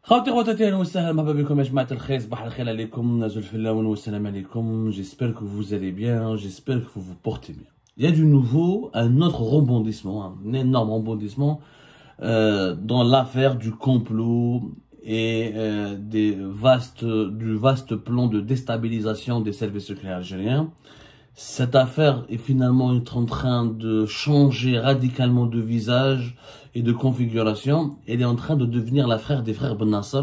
خواتي خواتاتي اهلا وسهلا مرحبا بكم يا جماعة الخير صباح الخير عليكم نزول في اللون والسلام عليكم. J'espère que vous allez bien, j'espère que vous vous portez bien. Il y a du nouveau, un autre rebondissement, un énorme rebondissement dans l'affaire du complot et du vaste plan de déstabilisation des services secrets algériens. Cette affaire est finalement en train de changer radicalement de visage et de configuration. Elle est en train de devenir l'affaire des frères Ben Nasser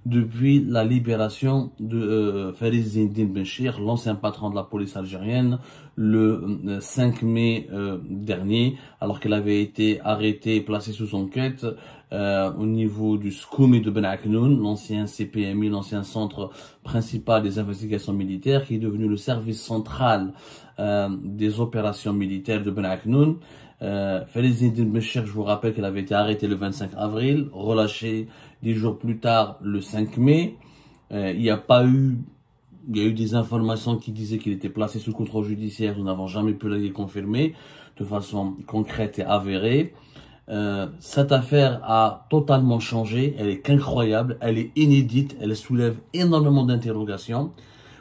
depuis la libération de Farid Zinedine Benchir, l'ancien patron de la police algérienne, le 5 mai dernier, alors qu'il avait été arrêté et placé sous enquête au niveau du Skoumi de Ben Aknoun, l'ancien CPMI, l'ancien centre principal des investigations militaires, qui est devenu le service central des opérations militaires de Ben Aknoun. Farid Zinedine Benchir, je vous rappelle qu'il avait été arrêté le 25 avril, relâché 10 jours plus tard, le 5 mai. Il y a eu des informations qui disaient qu'il était placé sous contrôle judiciaire. Nous n'avons jamais pu les confirmer de façon concrète et avérée. Cette affaire a totalement changé. Elle est incroyable, elle est inédite, elle soulève énormément d'interrogations.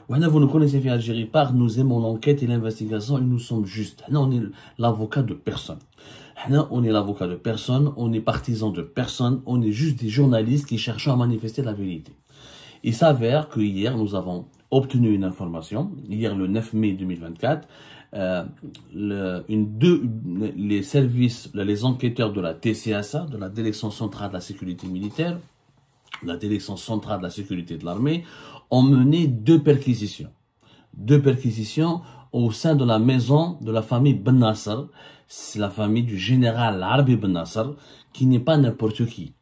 Vous nous connaissez en Algérie par nous aimons l'enquête et l'investigation et nous sommes justes. On est l'avocat de personne. On est l'avocat de personne, on est partisan de personne, on est juste des journalistes qui cherchent à manifester la vérité. Il s'avère que hier, nous avons obtenu une information, hier le 9 mai 2024, les services, les enquêteurs de la TCSA, de la Direction centrale de la sécurité militaire, la Direction centrale de la sécurité de l'armée, ont mené deux perquisitions au sein de la maison de la famille Ben Nasser. C'est la famille du général Arbi Ben Nasser, qui n'est pas n'importe qui.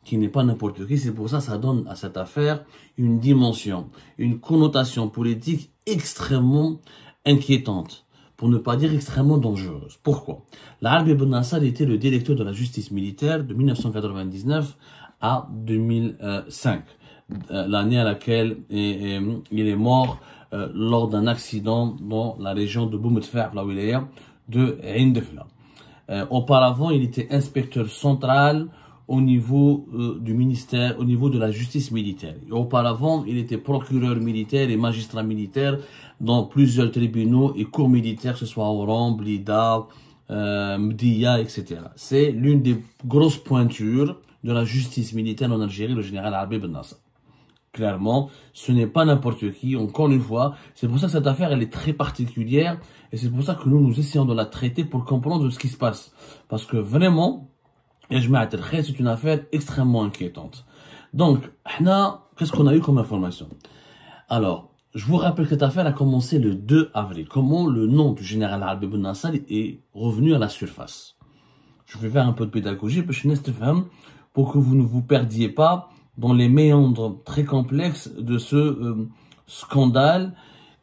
C'est pour ça que ça donne à cette affaire une dimension, une connotation politique extrêmement inquiétante, pour ne pas dire extrêmement dangereuse. Pourquoi? L'Arbi Ben Nasser était le directeur de la justice militaire de 1999 à 2005, l'année à laquelle il est mort lors d'un accident dans la région de Boumedfaa, la wilaya de Ain Defla. Auparavant, il était inspecteur central au niveau du ministère, au niveau de la justice militaire. Et auparavant, il était procureur militaire et magistrat militaire dans plusieurs tribunaux et cours militaires, que ce soit à Oran, Blida, Mdia, etc. C'est l'une des grosses pointures de la justice militaire en Algérie, le général Arbi Ben Nasser. Clairement, ce n'est pas n'importe qui, encore une fois. C'est pour ça que cette affaire, elle est très particulière. Et c'est pour ça que nous essayons de la traiter pour comprendre ce qui se passe. Parce que vraiment, c'est une affaire extrêmement inquiétante. Donc, qu'est-ce qu'on a eu comme information? Alors, je vous rappelle que cette affaire a commencé le 2 avril. Comment le nom du général Arbi Ben Nasser est revenu à la surface? Je vais faire un peu de pédagogie pour que vous ne vous perdiez pas dans les méandres très complexes de ce scandale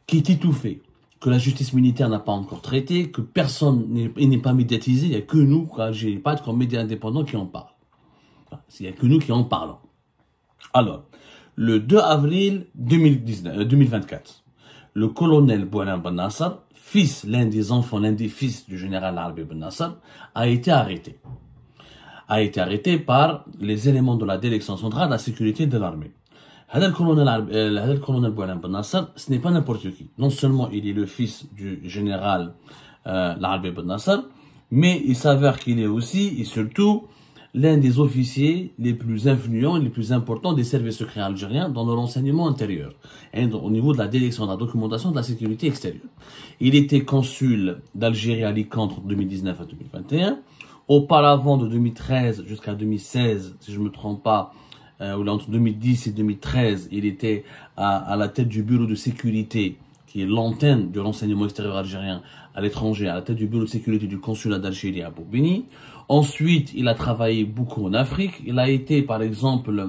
qui est étouffé, que la justice militaire n'a pas encore traité, que personne n'est pas médiatisé, il n'y a que nous, j'ai pas comme médias indépendants qui en parlent. Il n'y a que nous qui en parlons. Alors, le 2 avril 2024, le colonel Boualem Ben Nasser, l'un des fils du général Arbi Ben Nasser, a été arrêté. Par les éléments de la direction centrale de la sécurité de l'armée. Le colonel Boualem Ben Nasser, ce n'est pas n'importe qui. Non seulement il est le fils du général Arbi Ben Nasser, mais il s'avère qu'il est aussi et surtout l'un des officiers les plus influents et les plus importants des services secrets algériens dans le renseignement intérieur et au niveau de la direction de la documentation de la sécurité extérieure. Il était consul d'Algérie à Alicante de 2019 à 2021. Auparavant, de 2013 jusqu'à 2016, si je ne me trompe pas, ou entre 2010 et 2013, il était à la tête du bureau de sécurité, qui est l'antenne du renseignement extérieur algérien à l'étranger, à la tête du bureau de sécurité du consulat d'Algérie à Bobigny. Ensuite, il a travaillé beaucoup en Afrique. Il a été, par exemple,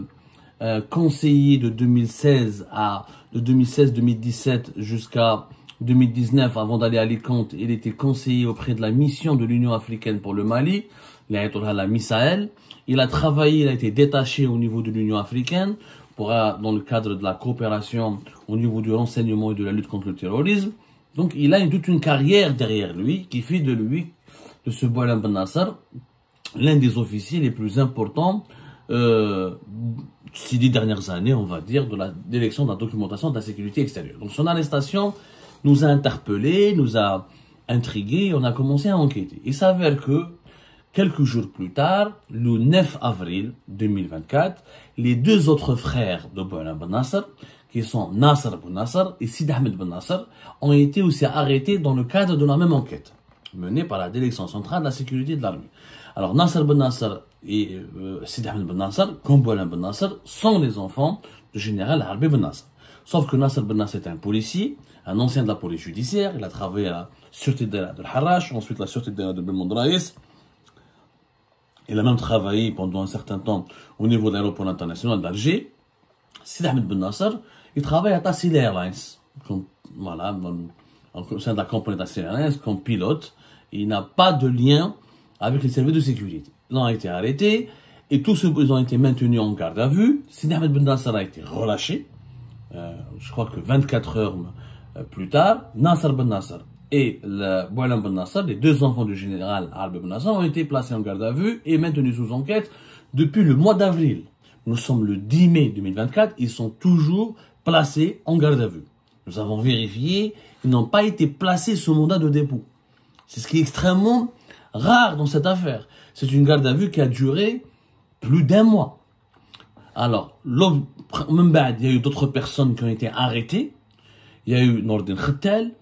conseiller de 2016-2017 jusqu'à 2019, avant d'aller à Alicante, il était conseiller auprès de la mission de l'Union africaine pour le Mali, la MISAEL. Il a travaillé, il a été détaché au niveau de l'Union africaine dans le cadre de la coopération au niveau du renseignement et de la lutte contre le terrorisme. Donc, il a toute une carrière derrière lui qui fait de ce Boualem Ben Nasser l'un des officiers les plus importants ces 10 dernières années, on va dire, de la direction de la documentation de la sécurité extérieure. Donc son arrestation nous a interpellés, nous a intrigués, on a commencé à enquêter. Il s'avère que quelques jours plus tard, le 9 avril 2024, les deux autres frères de Boualem Ben Nasser, qui sont Nasser Ben Nasser et Sid Ahmed Ben Nasser, ont été aussi arrêtés dans le cadre de la même enquête, menée par la Direction centrale de la sécurité de l'armée. Alors Nasser Ben Nasser et Sid Ahmed Ben Nasser, comme Boualem Ben Nasser, sont les enfants du général Harbi Ben Nasser. Sauf que Nasser Ben Nasser est un policier, un ancien de la police judiciaire, il a travaillé à la sûreté de Harrach, ensuite la sûreté de Belmond Raïs. Il a même travaillé pendant un certain temps au niveau de l'aéroport international d'Alger. Sid Ahmed Ben Nasser, il travaille à Tassil Airlines, voilà, au sein de la compagnie Tassil Airlines, comme pilote. Il n'a pas de lien avec les services de sécurité. Ils ont été arrêtés et tous ceux qui ont été maintenus en garde à vue. Sid Ahmed Ben Nasser a été relâché, je crois que 24 heures plus tard. Nasser Ben Nasser et Boualem Ben Nasser, les deux enfants du général Harbi Ben Nasser, ont été placés en garde à vue et maintenus sous enquête depuis le mois d'avril. Nous sommes le 10 mai 2024, ils sont toujours placés en garde à vue. Nous avons vérifié, ils n'ont pas été placés sous mandat de dépôt. C'est ce qui est extrêmement rare dans cette affaire. C'est une garde à vue qui a duré plus d'1 mois. Alors, même il y a eu d'autres personnes qui ont été arrêtées. Il y a eu Nordin Khettel,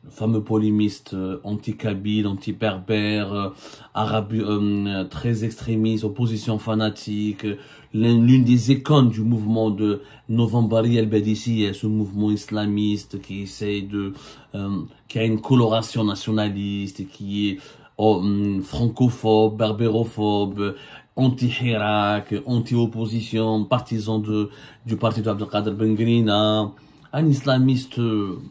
le fameux polémiste anti-kabyle, anti-berbère, arabe, très extrémiste, opposition fanatique, l'une des icônes du mouvement de Novembari el-Badissi, ce mouvement islamiste qui essaye qui a une coloration nationaliste et qui est francophobe, berbérophobe, anti-Hirak, anti-opposition, partisan du parti de Abdelkader Ben Grina, un islamiste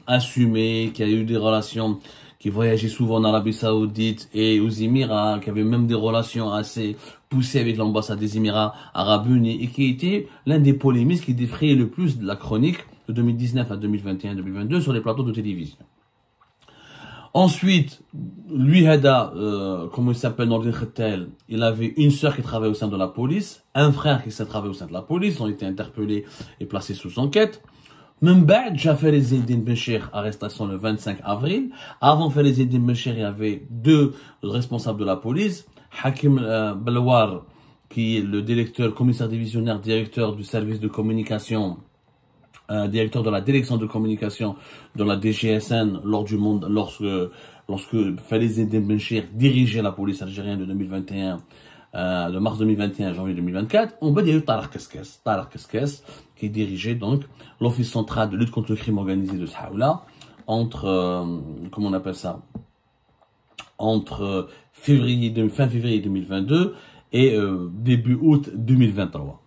assumé, qui a eu des relations, qui voyageait souvent en Arabie Saoudite et aux Émirats, qui avait même des relations assez poussées avec l'ambassade des Émirats Arabes Unis, et qui était l'un des polémistes qui défrayait le plus de la chronique de 2019 à 2021-2022 sur les plateaux de télévision. Ensuite, lui, comment il s'appelle, Nordin Khettel, il avait une sœur qui travaillait au sein de la police, un frère qui s'est travaillé au sein de la police, ils ont été interpellés et placés sous enquête. Même Jafar Ezzedine Bencher, arrestation le 25 avril. Avant Jafar Ezzedine Bencher, il y avait deux responsables de la police. Hakim Belwar, qui est le directeur, commissaire divisionnaire, directeur du service de communication, directeur de la direction de communication de la DGSN lorsque Jafar Ezzedine Bencher dirigeait la police algérienne de 2021, de mars 2021 à janvier 2024, on il y a eu Tarek Keskes, qui dirigeait donc l'Office central de lutte contre le crime organisé de Saoula entre, comment on appelle ça, entre fin février 2022 et début août 2023.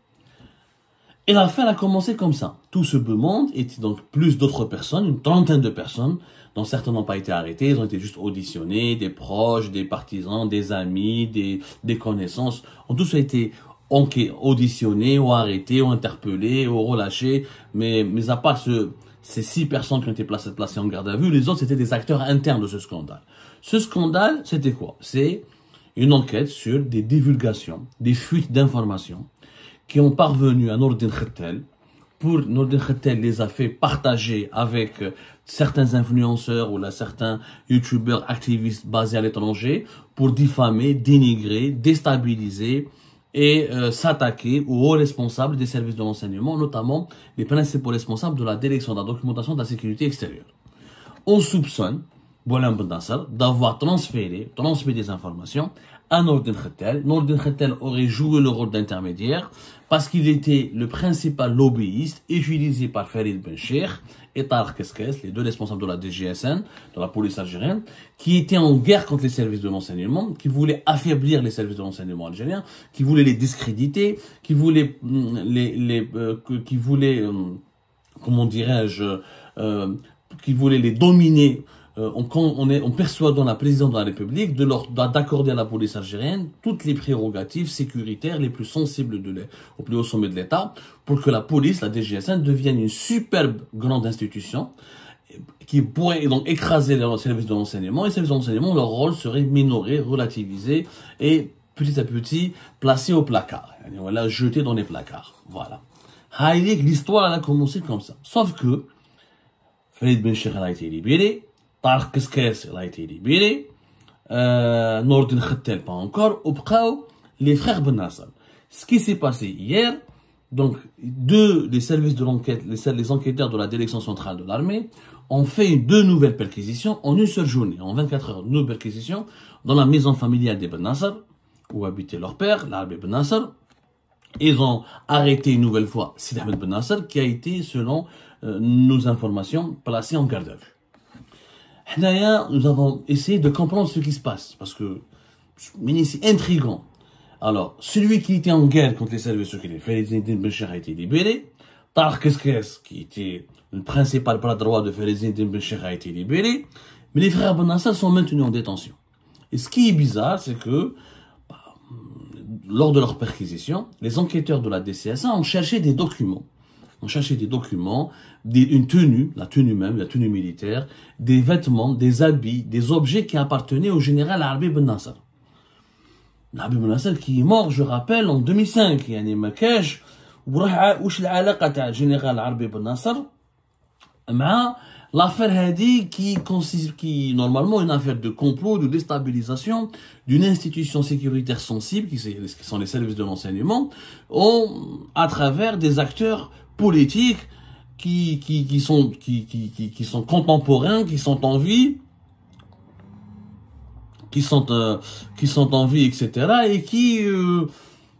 Et l'affaire a commencé comme ça. Tout ce beau monde était donc plus d'autres personnes, une trentaine de personnes, dont certains n'ont pas été arrêtés, ils ont été juste auditionnés, des proches, des partisans, des amis, des connaissances, ont tous été auditionnés, ou arrêtés, ou interpellés, ou relâchés, mais à part ces 6 personnes qui ont été placées en garde à vue, les autres c'était des acteurs internes de ce scandale. Ce scandale, c'était quoi? C'est une enquête sur des divulgations, des fuites d'informations, qui ont parvenu à Nordin Khettel. Nordin Khettel les a fait partager avec certains influenceurs ou certains youtubeurs activistes basés à l'étranger pour diffamer, dénigrer, déstabiliser et s'attaquer aux hauts responsables des services de renseignement, notamment les principaux responsables de la direction de la documentation de la sécurité extérieure. On soupçonne Boualem Ben Nasser d'avoir transmis des informations à Nordin Khettel. Nordin Khettel aurait joué le rôle d'intermédiaire parce qu'il était le principal lobbyiste utilisé par Farid Bencher et Tarek Keskes, les deux responsables de la DGSN, de la police algérienne, qui étaient en guerre contre les services de renseignement, qui voulaient affaiblir les services de renseignement algériens, qui voulaient les discréditer, qui voulaient comment dirais-je, qui voulaient les dominer, en persuadant la présidente de la République d'accorder à la police algérienne toutes les prérogatives sécuritaires les plus sensibles au plus haut sommet de l'État, pour que la police, la DGSN, devienne une superbe grande institution qui pourrait donc écraser les services de renseignement. Et les services de renseignement, leur rôle serait minoré, relativisé, et petit à petit placé au placard. Voilà, jeté dans les placards. Voilà. L'histoire elle a commencé comme ça. Sauf que Farid Ben Cheikh a été libéré, Tarek Keskes a été libéré, Nordin Khattel pas encore, ou les frères Ben Nasser. Ce qui s'est passé hier, donc deux des services de l'enquête, les enquêteurs de la direction centrale de l'armée, ont fait deux nouvelles perquisitions en une seule journée, en 24 heures, deux nouvelles perquisitions dans la maison familiale des Ben Nasser, où habitait leur père, l'Arabie Ben Nasser. Ils ont arrêté une nouvelle fois Sidi Ahmed Ben Nasser, qui a été, selon nos informations, placé en garde à vue. Nous avons essayé de comprendre ce qui se passe, parce que c'est intriguant. Alors, celui qui était en guerre contre les services secrets, Farid Ben Cheikh, a été libéré. Tarek Keskes, qui était le principal bras droit de Farid Ben Cheikh, a été libéré. Mais les frères Ben Nasser sont maintenus en détention. Et ce qui est bizarre, c'est que lors de leur perquisition, les enquêteurs de la DCSA ont cherché des documents. Une tenue, la tenue même, la tenue militaire, des vêtements, des habits, des objets qui appartenaient au général Arabi Ben Nasser. L'Arabi Ben Nasser qui est mort, je rappelle, en 2005. يعني ما كاش واش العلاقة تاع الجنرال Arabi Ben Nasser مع l'affaire Hadi qui normalement une affaire de complot, de déstabilisation d'une institution sécuritaire sensible, qui sont les services de renseignement, à travers des acteurs politiques qui sont contemporains, qui sont en vie, etc. Et qui,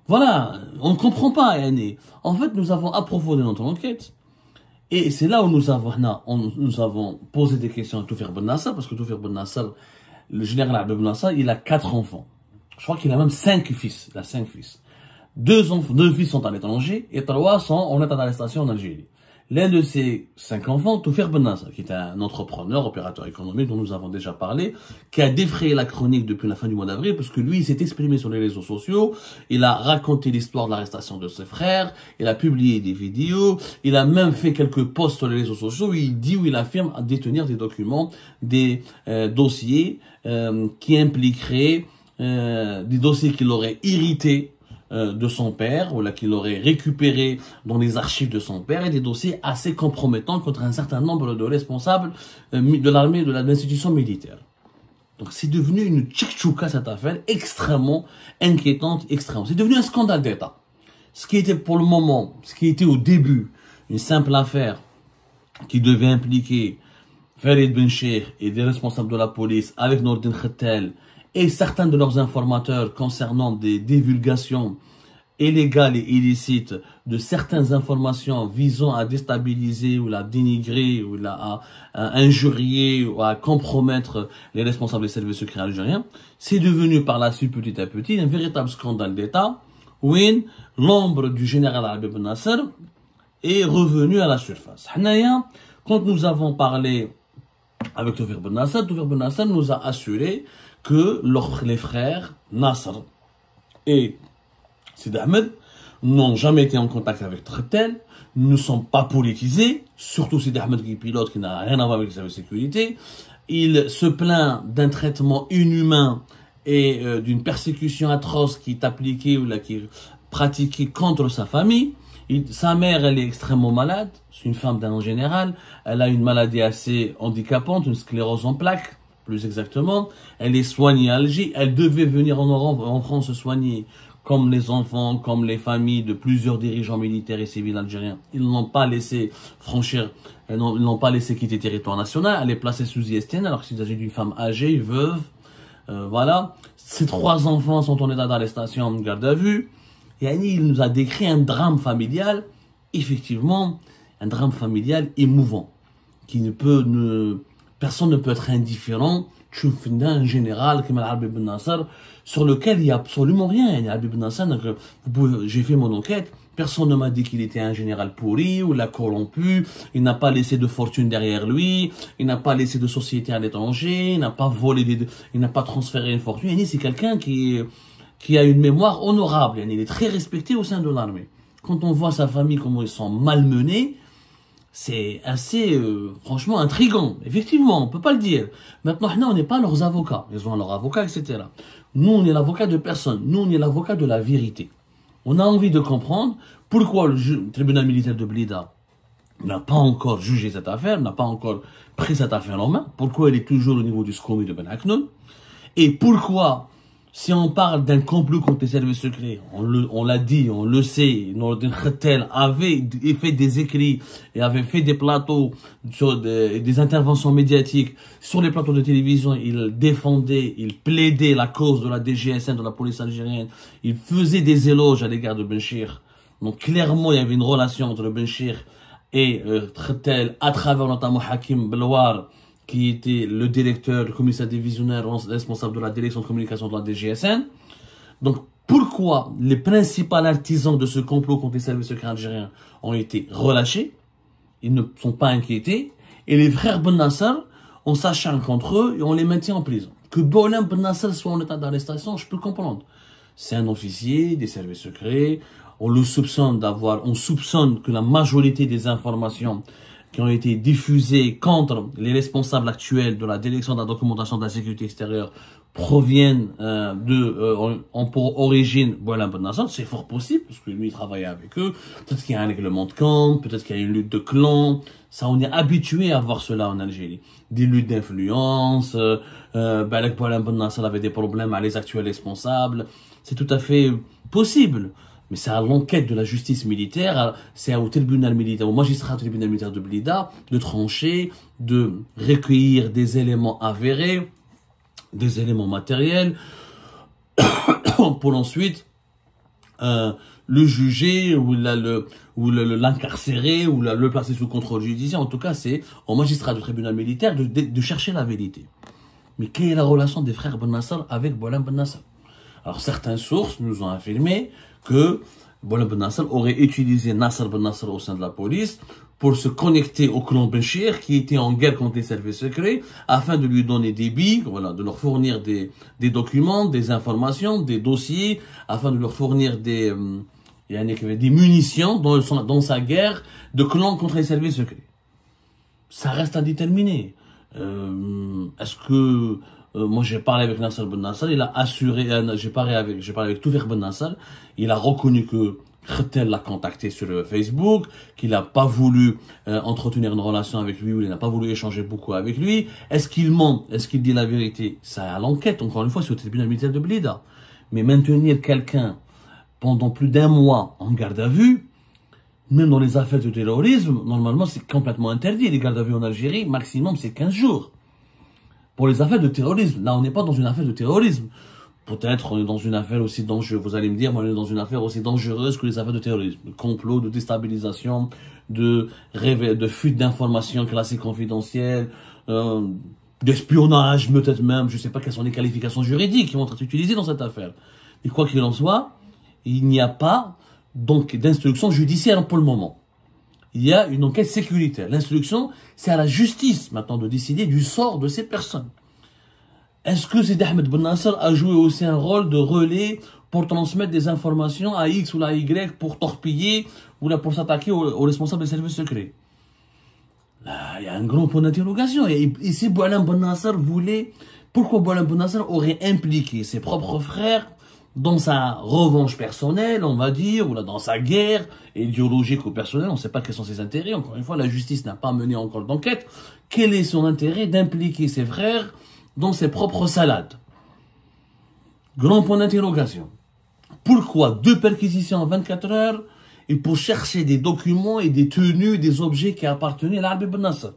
voilà, on ne comprend pas, Yanné. En fait, nous avons approfondi notre enquête. Et c'est là où nous avons posé des questions à Toufir Ben Nasser, parce que Toufir Ben Nasser, le général Arabi Ben Nasser, il a 4 enfants. Je crois qu'il a même 5 fils. Il a 5 fils. 2 fils sont à l'étranger et 3 sont en état d'arrestation en Algérie. L'un de ces 5 enfants, Toufir Ben Nasser, qui est un entrepreneur, opérateur économique dont nous avons déjà parlé, qui a défrayé la chronique depuis la fin du mois d'avril, parce que lui, il s'est exprimé sur les réseaux sociaux, il a raconté l'histoire de l'arrestation de ses frères, il a publié des vidéos, il a même fait quelques posts sur les réseaux sociaux où il affirme détenir des documents, des dossiers qui impliqueraient, des dossiers qui l'auraient irrité de son père, ou là qu'il aurait récupéré dans les archives de son père, et des dossiers assez compromettants contre un certain nombre de responsables de l'armée, de l'institution militaire. Donc c'est devenu une tchik-tchouka, cette affaire, extrêmement inquiétante, extrêmement. C'est devenu un scandale d'État. Ce qui était pour le moment, ce qui était au début, une simple affaire qui devait impliquer Farid Ben Cheikh et des responsables de la police avec Nordin Khattel et certains de leurs informateurs concernant des divulgations illégales et illicites de certaines informations visant à déstabiliser ou à dénigrer ou à injurier ou à compromettre les responsables des services secrets algériens, c'est devenu par la suite petit à petit un véritable scandale d'État où l'ombre du général Arabi Ben Nasser est revenue à la surface. Quand nous avons parlé avec Toufir Ben Nasser nous a assuré que les frères Nasser et Sidi Ahmed n'ont jamais été en contact avec Khattel, ne sont pas politisés, surtout Sidi Ahmed qui est pilote, qui n'a rien à voir avec les services de sécurité. Il se plaint d'un traitement inhumain et d'une persécution atroce qui est appliquée ou qui est pratiquée contre sa famille. Sa mère, elle est extrêmement malade, c'est une femme d'un général, elle a une maladie assez handicapante, une sclérose en plaques, plus exactement. Elle est soignée à Alger, elle devait venir en France se soigner, comme les enfants, comme les familles de plusieurs dirigeants militaires et civils algériens. Ils ne l'ont pas laissé franchir, ils n'ont pas laissé quitter le territoire national, elle est placée sous ISTN, alors qu'il s'agit d'une femme âgée, veuve, voilà. Ses 3 enfants sont en état d'arrestation en garde à vue. Yani, il nous a décrit un drame familial, effectivement, un drame familial émouvant, personne ne peut être indifférent. Tu fais un général comme Arabi Ben Nasser, sur lequel il n'y a absolument rien. Arabi Ben Nasser, j'ai fait mon enquête, personne ne m'a dit qu'il était un général pourri ou l'a corrompu, il n'a pas laissé de fortune derrière lui, il n'a pas laissé de société à l'étranger, il n'a pas volé, il n'a pas transféré une fortune. C'est quelqu'un qui a une mémoire honorable, il est très respecté au sein de l'armée. Quand on voit sa famille, comment ils sont malmenés, c'est assez, franchement, intriguant. Effectivement, on peut pas le dire. Maintenant, on n'est pas leurs avocats. Ils ont leurs avocats, etc. Nous, on est l'avocat de personne. Nous, on est l'avocat de la vérité. On a envie de comprendre pourquoi le tribunal militaire de Blida n'a pas encore jugé cette affaire, n'a pas encore pris cette affaire en main, pourquoi elle est toujours au niveau du SCOMI de Ben Aknoun, et pourquoi, si on parle d'un complot contre les services secrets, on l'a dit, on le sait, Nourdin Khattel avait fait des écrits et avait fait des plateaux, sur des interventions médiatiques sur les plateaux de télévision, il défendait, il plaidait la cause de la DGSN, de la police algérienne, il faisait des éloges à l'égard de Benchir. Donc clairement, il y avait une relation entre Benchir et Khattel, à travers notamment Hakim Belouar, qui était le directeur, le commissaire divisionnaire responsable de la direction de communication de la DGSN. Donc, pourquoi les principaux artisans de ce complot contre les services secrets algériens ont été relâchés? Ils ne sont pas inquiétés. Et les frères Ben Nasser, on s'acharne contre eux et on les maintient en prison. Que Boualem Ben Nasser soit en état d'arrestation, je peux comprendre. C'est un officier des services secrets. On le soupçonne on soupçonne que la majorité des informations qui ont été diffusées contre les responsables actuels de la direction de la documentation de la sécurité extérieure proviennent pour origine Boualem Ben Nasser. C'est fort possible, parce que lui, il travaillait avec eux. Peut-être qu'il y a un règlement de compte, peut-être qu'il y a une lutte de clans. Ça, on est habitué à voir cela en Algérie. Des luttes d'influence, Boualem Ben Nasser avait des problèmes avec les actuels responsables. C'est tout à fait possible. Mais c'est à l'enquête de la justice militaire, c'est au tribunal militaire, au magistrat du tribunal militaire de Blida, de trancher, de recueillir des éléments avérés, des éléments matériels, pour ensuite le juger ou l'incarcérer ou le placer sous contrôle judiciaire. En tout cas, c'est au magistrat du tribunal militaire de chercher la vérité. Mais quelle est la relation des frères Ben Nasser avec Boualem Ben Nasser? Alors, certaines sources nous ont affirmé que Boualem Ben Nasser aurait utilisé Nasser Ben Nasser au sein de la police pour se connecter au clan Benchir qui était en guerre contre les services secrets afin de lui donner des billes, voilà, de leur fournir des documents, des informations, des dossiers, afin de leur fournir des munitions dans sa guerre de clan contre les services secrets. Ça reste à déterminer. Est-ce que moi j'ai parlé avec Nasser Ben Nasser, il a assuré, j'ai parlé avec Toufer Ben Nasser, il a reconnu que Khattel l'a contacté sur Facebook, qu'il n'a pas voulu entretenir une relation avec lui, ou il n'a pas voulu échanger beaucoup avec lui. Est-ce qu'il ment? Est-ce qu'il dit la vérité? Ça à l'enquête, encore une fois, sur le tribunal militaire de Blida. Mais maintenir quelqu'un pendant plus d'un mois en garde à vue, même dans les affaires de terrorisme, normalement c'est complètement interdit. Les gardes à vue en Algérie, maximum c'est 15 jours. Pour les affaires de terrorisme, là on n'est pas dans une affaire de terrorisme. Peut-être on est dans une affaire aussi dangereuse, vous allez me dire, mais on est dans une affaire aussi dangereuse que les affaires de terrorisme. De complot, de déstabilisation, de fuite d'informations classées confidentielles, d'espionnage peut-être même, je ne sais pas quelles sont les qualifications juridiques qui vont être utilisées dans cette affaire. Et quoi qu'il en soit, il n'y a pas donc d'instruction judiciaire pour le moment. Il y a une enquête sécuritaire. L'instruction, c'est à la justice maintenant de décider du sort de ces personnes. Est-ce que Sidi Ahmed Ben Nasser a joué aussi un rôle de relais pour transmettre des informations à X ou à Y pour torpiller ou là pour s'attaquer aux responsables des services secrets? Là, il y a un grand point d'interrogation. Et si Boualem Ben Nasser voulait, pourquoi Boualem Ben Nasser aurait impliqué ses propres frères dans sa revanche personnelle, on va dire, ou là dans sa guerre idéologique ou personnelle, on ne sait pas quels sont ses intérêts. Encore une fois, la justice n'a pas mené encore d'enquête. Quel est son intérêt d'impliquer ses frères dans ses propres salades? Grand point d'interrogation. Pourquoi 2 perquisitions en 24 heures et pour chercher des documents et des tenues, des objets qui appartenaient à l'Arbi Ben Nasser?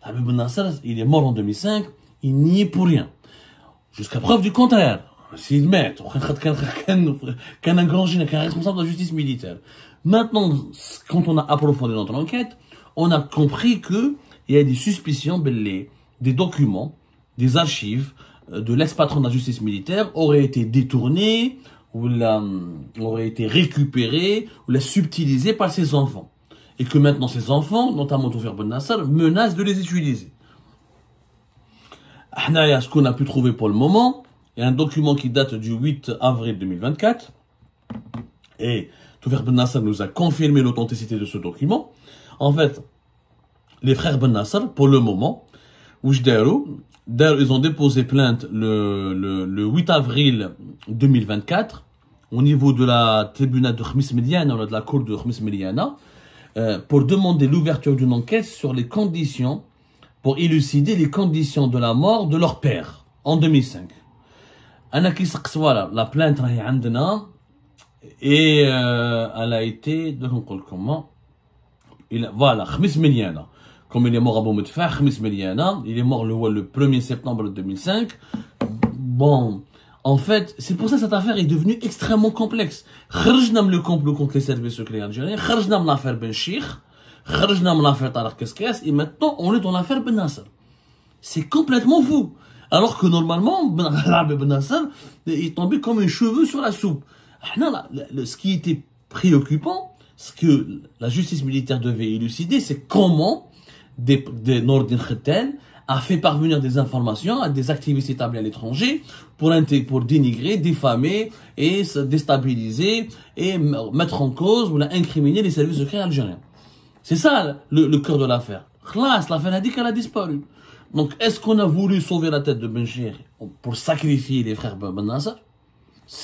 L'Arbi Ben Nasser, il est mort en 2005, il n'y est pour rien. Jusqu'à preuve du contraire. S'il met, qu'un engrangé, qu'un responsable de la justice militaire. Maintenant, quand on a approfondi notre enquête, on a compris que il y a des suspicions, des documents, des archives de l'ex-patron de la justice militaire auraient été détournés, ou auraient été récupérés, ou subtilisés par ses enfants. Et que maintenant ses enfants, notamment Toufer Ben Nasser, menacent de les utiliser. Ce qu'on a pu trouver pour le moment, il y a un document qui date du 8 avril 2024. Et Toufer Ben Nasser nous a confirmé l'authenticité de ce document. En fait, les frères Ben Nasser, pour le moment, Ils ont déposé plainte le 8 avril 2024 au niveau de la tribunal de Khmis Mediana, ou de la cour de Khmis Mediana, pour demander l'ouverture d'une enquête sur les conditions, pour élucider les conditions de la mort de leur père en 2005. Voilà, la plainte et elle a été, comment, voilà, Khmis Mediana. Comme il est mort à Boumedfa, Khmis Mediana, il est mort le 1er septembre 2005. Bon, en fait, c'est pour ça que cette affaire est devenue extrêmement complexe. Kharjna le complot contre les services secrets algériens, kharjna l'affaire Ben Cheikh, kharjna l'affaire Tarek Keskes, et maintenant on est dans l'affaire Ben Nasser. C'est complètement fou. Alors que normalement, Ben Nasser est tombé comme un cheveu sur la soupe. Ce qui était préoccupant, ce que la justice militaire devait élucider, c'est comment Nordin Khetel a fait parvenir des informations à des activistes établis à l'étranger pour dénigrer, diffamer et se déstabiliser et mettre en cause ou incriminer les services secrets algériens. C'est ça le cœur de l'affaire. L'affaire a dit qu'elle a disparu. Donc, est-ce qu'on a voulu sauver la tête de Ben Cheikh pour sacrifier les frères Ben Nasser?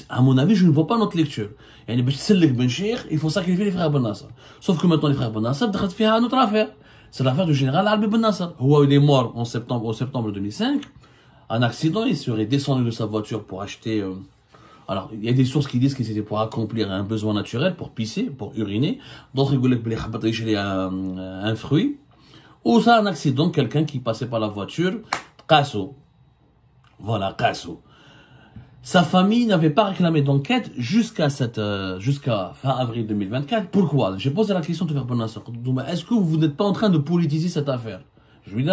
À mon avis, je ne vois pas notre lecture. Ben Cheikh, il faut sacrifier les frères Ben Nasser. Sauf que maintenant, les frères Ben Nasser, c'est une autre affaire. C'est l'affaire du général Arbi Ben Nasser. Il est mort en septembre 2005. Un accident, il serait descendu de sa voiture pour acheter... alors, il y a des sources qui disent que c'était pour accomplir un besoin naturel, pour pisser, pour uriner. D'autres, ils disent un fruit. Ou ça, un accident, quelqu'un qui passait par la voiture, Qasso. Voilà, Qasso. Sa famille n'avait pas réclamé d'enquête jusqu'à fin avril 2024. Pourquoi? J'ai posé la question de faire Ben Nasser. Est-ce que vous n'êtes pas en train de politiser cette affaire? Je lui dis,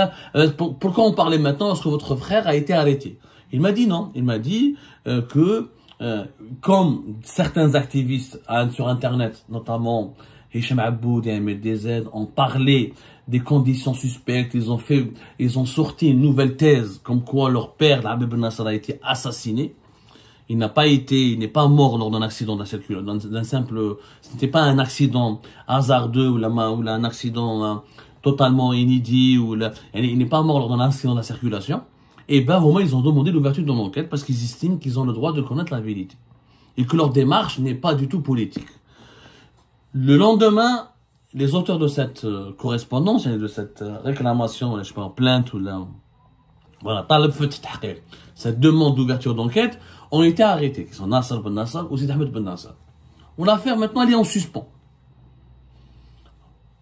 pourquoi on parlait maintenant lorsque votre frère a été arrêté? Il m'a dit non. Il m'a dit que, comme certains activistes sur Internet, notamment Hicham Aboud et Ahmed DZ, ont parlé des conditions suspectes, ils ont sorti une nouvelle thèse comme quoi leur père, Arbi Ben Nasser, a été assassiné. Il n'est pas mort lors d'un accident de la circulation, ce n'était pas un accident hasardeux ou un accident totalement inédit il n'est pas mort lors d'un accident de la circulation. Et ben, au moins, ils ont demandé l'ouverture d'une enquête parce qu'ils estiment qu'ils ont le droit de connaître la vérité. Et que leur démarche n'est pas du tout politique. Le lendemain, les auteurs de cette correspondance, de cette réclamation, je sais pas, plainte ou voilà, cette demande d'ouverture d'enquête, ont été arrêtés, qui sont Nasser Ben Nasser ou Sid Ahmed Ben Nasser. L'affaire, maintenant, elle est en suspens.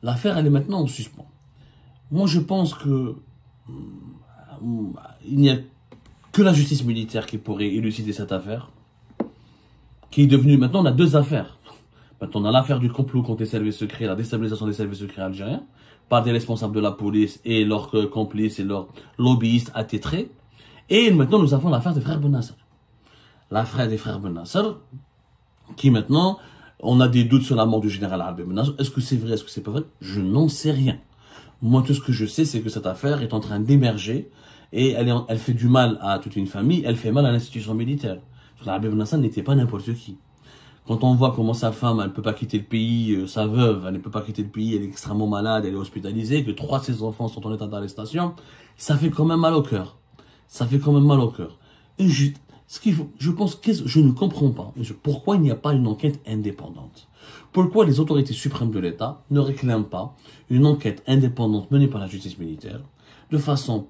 L'affaire, elle est maintenant en suspens. Moi, je pense que il n'y a que la justice militaire qui pourrait élucider cette affaire, qui est devenue, maintenant, on a deux affaires. Maintenant, on a l'affaire du complot contre les services secrets, la déstabilisation des services secrets algériens, par des responsables de la police et leurs complices et leurs lobbyistes attitrés. Et maintenant, nous avons l'affaire des frères Ben Nasser. L'affaire des frères Ben Nasser, qui maintenant, on a des doutes sur la mort du général Arbi Ben Nasser. Est-ce que c'est vrai, est-ce que c'est pas vrai? Je n'en sais rien. Moi, tout ce que je sais, c'est que cette affaire est en train d'émerger et elle fait du mal à toute une famille, elle fait mal à l'institution militaire. Arbi Ben Nasser n'était pas n'importe qui. Quand on voit comment sa femme, elle ne peut pas quitter le pays, sa veuve, elle ne peut pas quitter le pays, elle est extrêmement malade, elle est hospitalisée, que 3 de ses enfants sont en état d'arrestation, ça fait quand même mal au cœur. Ça fait quand même mal au cœur. Et je pense que je ne comprends pas pourquoi il n'y a pas une enquête indépendante. Pourquoi les autorités suprêmes de l'État ne réclament pas une enquête indépendante menée par la justice militaire de façon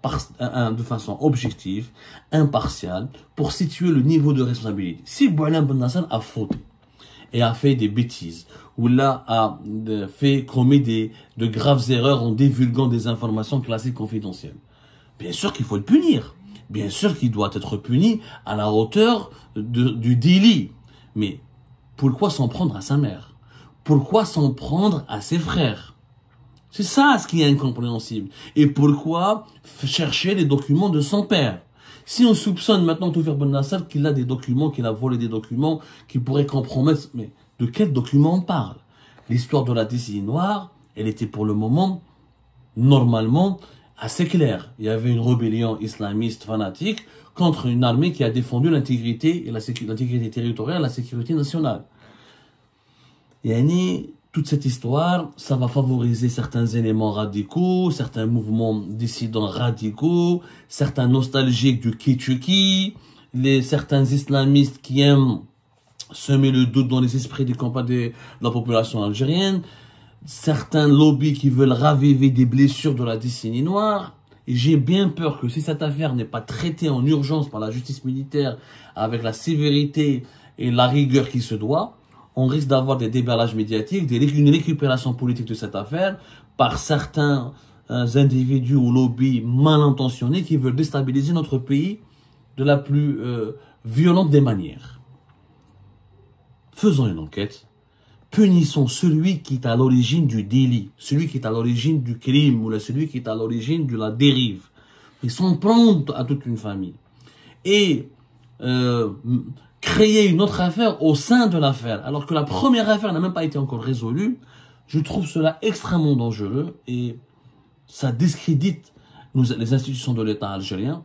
objective, impartiale, pour situer le niveau de responsabilité. Si Boualem Ben Nasser a fauté et a fait des bêtises, ou là a commis de graves erreurs en divulguant des informations classées confidentielles, bien sûr qu'il faut le punir. Bien sûr qu'il doit être puni à la hauteur du délit. Mais pourquoi s'en prendre à sa mère? Pourquoi s'en prendre à ses frères? C'est ça ce qui est incompréhensible. Et pourquoi chercher les documents de son père? Si on soupçonne maintenant Toufer Ben Nasser qu'il a des documents, qu'il a volé des documents, qui pourraient compromettre... Mais de quels documents on parle? L'histoire de la décennie noire, elle était pour le moment, normalement, assez claire. Il y avait une rébellion islamiste fanatique contre une armée qui a défendu l'intégrité et l'intégrité territoriale, la sécurité nationale. toute cette histoire, ça va favoriser certains éléments radicaux, certains mouvements dissidents radicaux, certains nostalgiques du Kitchuki, certains islamistes qui aiment semer le doute dans les esprits des campagnes de la population algérienne, certains lobbies qui veulent raviver des blessures de la décennie noire. Et j'ai bien peur que si cette affaire n'est pas traitée en urgence par la justice militaire avec la sévérité et la rigueur qui se doit, on risque d'avoir des déballages médiatiques, une récupération politique de cette affaire par certains individus ou lobbies mal intentionnés qui veulent déstabiliser notre pays de la plus violente des manières. Faisons une enquête. Punissons celui qui est à l'origine du délit, celui qui est à l'origine du crime ou celui qui est à l'origine de la dérive. Ils s'en prennent à toute une famille. Et créer une autre affaire au sein de l'affaire, alors que la première affaire n'a même pas été encore résolue, je trouve cela extrêmement dangereux et ça discrédite les institutions de l'État algérien.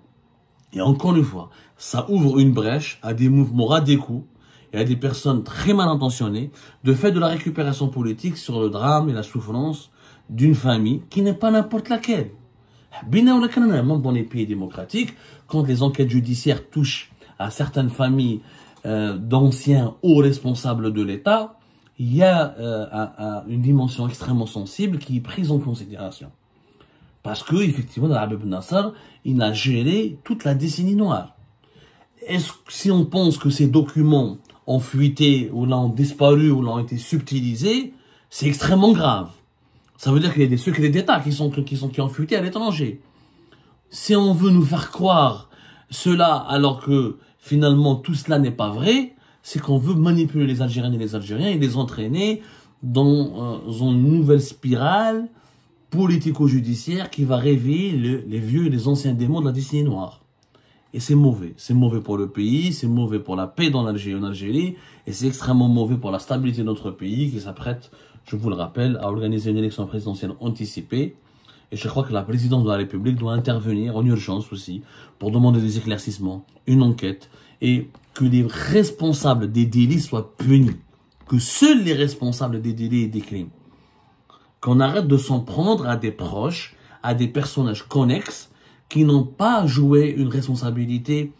Et encore une fois, ça ouvre une brèche à des mouvements radicaux et à des personnes très mal intentionnées de faire de la récupération politique sur le drame et la souffrance d'une famille qui n'est pas n'importe laquelle. Même dans les pays démocratiques, quand les enquêtes judiciaires touchent à certaines familles d'anciens hauts responsables de l'État, il y a une dimension extrêmement sensible qui est prise en considération. Parce que, effectivement, Abdel Ben Nasser, il a géré toute la décennie noire. Si on pense que ces documents ont fuité, ou l'ont disparu, ou l'ont été subtilisés, c'est extrêmement grave. Ça veut dire qu'il y a des secrets d'État qui ont fuité à l'étranger. Si on veut nous faire croire cela alors que finalement tout cela n'est pas vrai, c'est qu'on veut manipuler les Algériennes et les Algériens et les entraîner dans une nouvelle spirale politico-judiciaire qui va réveiller les vieux et les anciens démons de la décennie noire. Et c'est mauvais. C'est mauvais pour le pays, c'est mauvais pour la paix en Algérie, et c'est extrêmement mauvais pour la stabilité de notre pays qui s'apprête, je vous le rappelle, à organiser une élection présidentielle anticipée. Et je crois que la présidence de la République doit intervenir en urgence aussi pour demander des éclaircissements, une enquête, et que les responsables des délits soient punis. Que seuls les responsables des délits et des crimes. Qu'on arrête de s'en prendre à des proches, à des personnages connexes, qui n'ont pas joué une responsabilité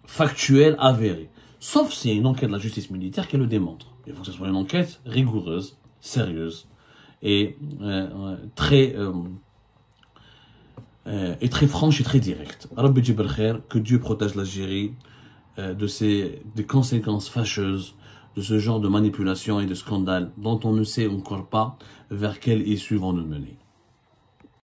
factuelle avérée. Sauf s'il y a une enquête de la justice militaire qui le démontre. Il faut que ce soit une enquête rigoureuse, sérieuse et très franche et très directe. Rabbi Djibel Khair, que Dieu protège l'Algérie des conséquences fâcheuses de ce genre de manipulation et de scandale dont on ne sait encore pas vers quelle issue vont nous mener.